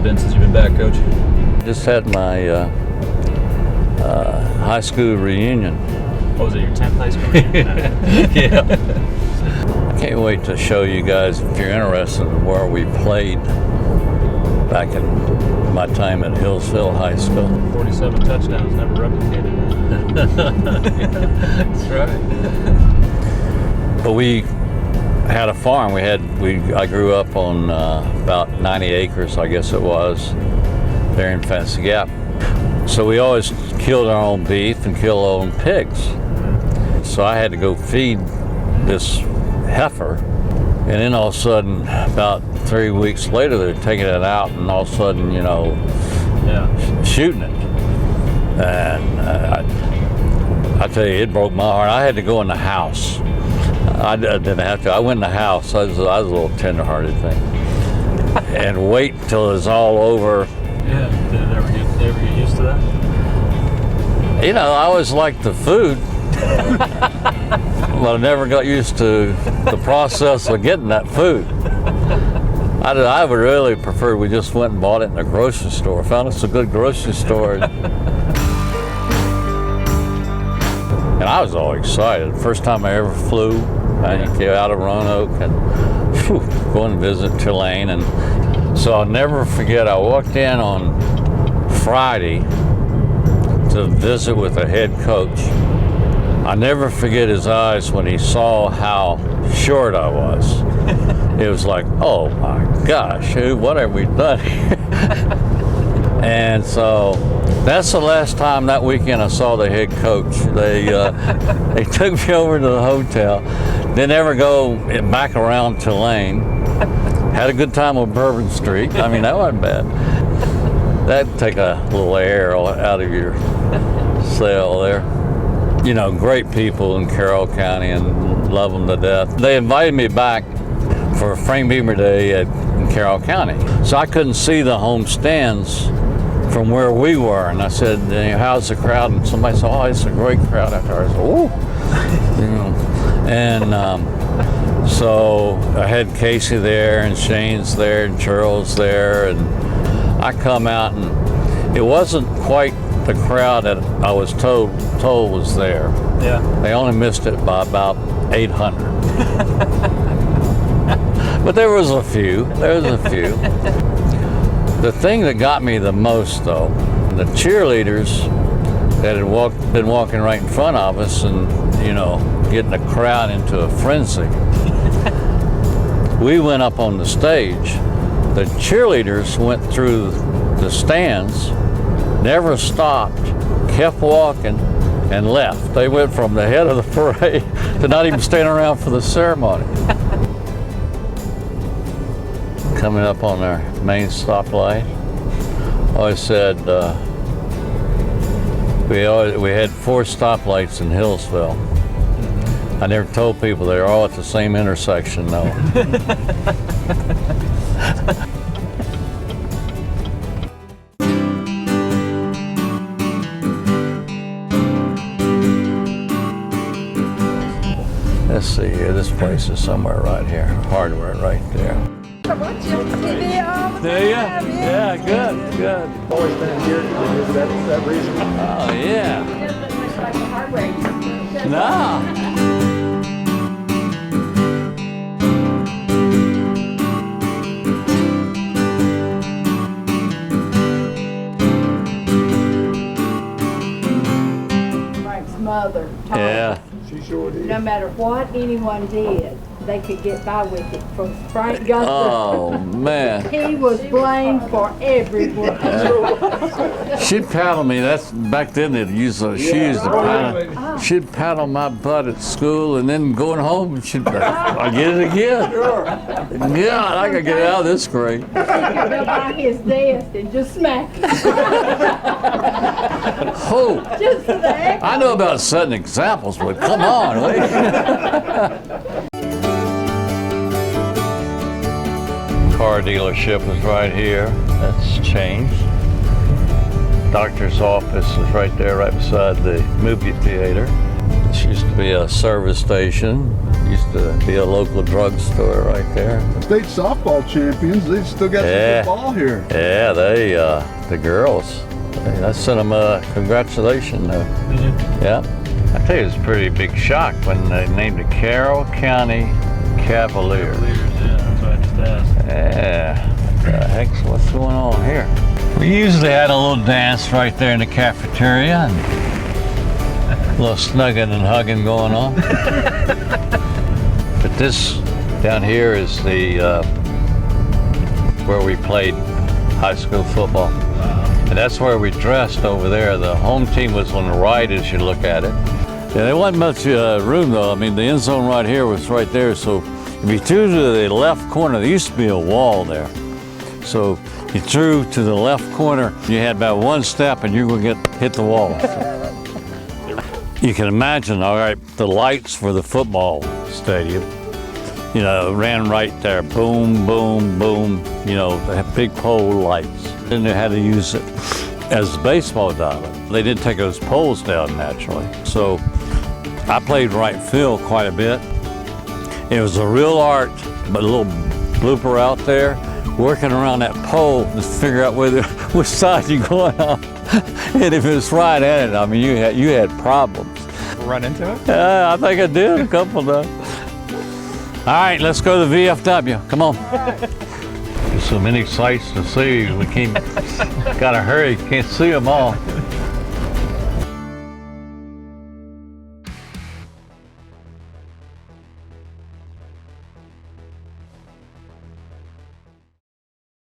been since you've been back, Coach? Just had my high school reunion. Oh, was it your 10th high school reunion? Yeah. I can't wait to show you guys, if you're interested in where we played back in my time at Hillsville High School. 47 touchdowns, never replicated. That's right. But we had a farm. I grew up on about 90 acres, I guess it was, there in Fancy Gap. So we always killed our own beef and killed our own pigs. So I had to go feed this heifer, and then all of a sudden, about 3 weeks later, they're taking it out, and all of a sudden, shooting it. And I tell you, it broke my heart. I had to go in the house. I didn't have to. I went in the house. I was a little tender-hearted thing, and wait till it's all over. Yeah. Did it ever get used to that? I always liked the food, but I never got used to the process of getting that food. I would really prefer we just went and bought it in a grocery store. Found us a good grocery store. And I was all excited. First time I ever flew. I came out of Roanoke and going to visit Tulane. And so I'll never forget, I walked in on Friday to visit with the head coach. I never forget his eyes when he saw how short I was. It was like, oh my gosh, what have we done here? And so that's the last time that weekend I saw the head coach. They took me over to the hotel. Didn't ever go back around Tulane. Had a good time on Bourbon Street. I mean, that wasn't bad. That'd take a little air out of your cell there. Great people in Carroll County and love them to death. They invited me back for Frank Beamer Day in Carroll County. So I couldn't see the home stands from where we were. And I said, how's the crowd? And somebody said, oh, it's a great crowd out there. I said, oh. And so I had Casey there and Shane's there and Charles there. And I come out and it wasn't quite the crowd that I was told was there. Yeah. They only missed it by about 800. But there was a few. The thing that got me the most, though, the cheerleaders that had been walking right in front of us and, getting the crowd into a frenzy. We went up on the stage. The cheerleaders went through the stands, never stopped, kept walking, and left. They went from the head of the parade to not even staying around for the ceremony. Coming up on our main stoplight, I always said we had 4 stoplights in Hillsville. I never told people they were all at the same intersection, though. Let's see here, this place is somewhere right here. Hardware right there. I watch you on TV all the Do time. you? Yeah. Yeah, good. Always been here for that reason. Oh, yeah. It doesn't look like a hardware. No. Frank's mother told Yeah. us, She sure did. no matter what anyone did, they could get by with it. From Frank got Oh, man. he was blamed for everyone. She'd paddle me. That's back then they'd use those shoes to paddle. She'd paddle my butt at school and then going home and she'd, I get it again. Yeah, I could get out of this grade. He could go by his desk and just smack him. Oh, Just for the heck I know about setting examples, but come on, wait. Car dealership is right here. That's changed. Doctor's office is right there, right beside the movie theater. This used to to be a service station. Used to be a local drugstore right there. State softball champions. They still got some football here. Yeah, they, the girls, I sent them a congratulations note. Did you? Yeah. I tell you, it was a pretty big shock when they named the Carroll County Cavaliers. Yeah, that's what I just asked. Yeah. What the heck's what's going on here? We usually had a little dance right there in the cafeteria, and a little snugging and hugging going on. But this down here is the where we played high school football. And that's where we dressed over there. The home team was on the right as you look at it. Yeah, there wasn't much room though. I mean, the end zone right here was right there. So if you threw to the left corner, there used to be a wall there. So you threw to the left corner, you had about one step and you were going to hit the wall. You can imagine, all right, the lights for the football stadium, you know, ran right there, boom, boom, boom, you know, they had big pole lights. Then they had to use it as a baseball diamond. They did take those poles down naturally. So I played right field quite a bit. It was a real art, but a little blooper out there, working around that pole to figure out which side you're going on. And if it's right at it, I mean, you had problems. Run into it? Yeah, I think I did a couple of them. All right, let's go to the VFW. Come on. There's so many sights to see. We can't, gotta hurry. Can't see them all.